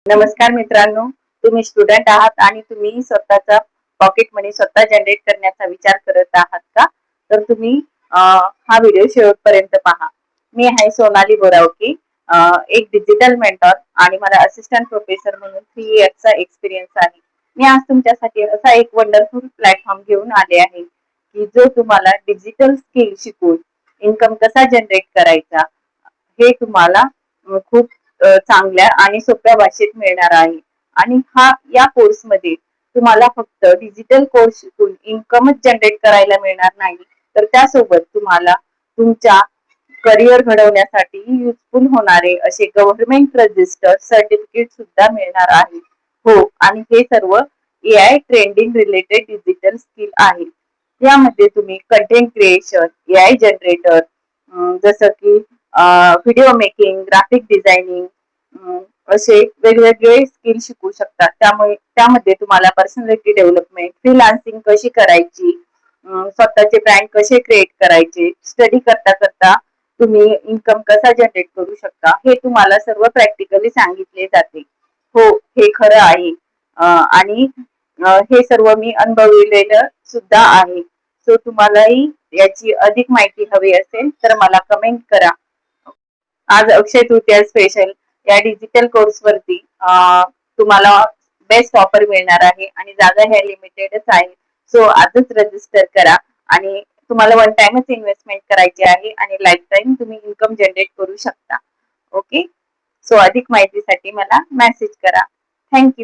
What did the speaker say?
नमस्कार मित्रांनो, तुम्ही स्टुडंट आहात आणि तुम्ही स्वतःचा पॉकेट मनी स्वतः जनरेट करण्याचा विचार करत आहात का? तर तुम्ही हा व्हिडिओ शेवटपर्यंत पहा. मी आहे सोनाली बोरावकी, एक डिजिटल मेंटॉर आणि मला असिस्टंट प्रोफेसर म्हणून 3 इयर्सचा एक्सपिरियन्स आहे. मी आज तुमच्यासाठी असा एक वंडरफुल प्लॅटफॉर्म घेऊन आले आहे की जो तुम्हाला डिजिटल स्किल शिकून इन्कम कसा जनरेट करायचा हे तुम्हाला खूप चांगल्या आणि सोप्या भाषेत मिळणार आहे. आणि या कोर्स मध्ये तुम्हाला फक्त डिजिटल कोर्स शिकून इन्कमच जनरेट करायला मिळणार नाही, तर त्यासोबत तुम्हाला तुमच्या करिअर घडवण्यासाठी युजफुल होणारे असे गव्हर्नमेंट रजिस्टर सर्टिफिकेट सुद्धा मिळणार आहे. हो, आणि हे सर्व AI trending related digital skill आहे. यामध्ये तुम्ही कंटेंट क्रिएशन, AI जनरेटर, जसं की व्हिडिओ मेकिंग, ग्राफिक डिझायनिंग असे वेगवेगळे स्किल शिकू शकतात. त्यामध्ये तुम्हाला पर्सनॅलिटी डेव्हलपमेंट, फ्रीलान्सिंग कशी करायची, स्वतःचे ब्रँड कसे क्रिएट करायचे, स्टडी करता करता तुम्ही इन्कम कसा जनरेट करू शकता, हे तुम्हाला सर्व प्रॅक्टिकली सांगितले जाते. हो, हे खरं आहे. आणि हे सर्व मी अनुभवलेलं सुद्धा आहे. सो तुम्हालाही याची अधिक माहिती हवी असेल तर मला कमेंट करा. आज अक्षय तृतीया स्पेशल या डिजिटल कोर्स वरती तुम्हाला बेस्ट ऑफर मिळणार आहे आणि जागा ह्या लिमिटेडच आहे. सो आजच रजिस्टर करा आणि तुम्हाला वन टाइमच इन्व्हेस्टमेंट करायची आहे आणि लाईफ टाइम तुम्ही इन्कम जनरेट करू शकता. ओके, सो अधिक माहितीसाठी मला मेसेज करा. थँक्यू.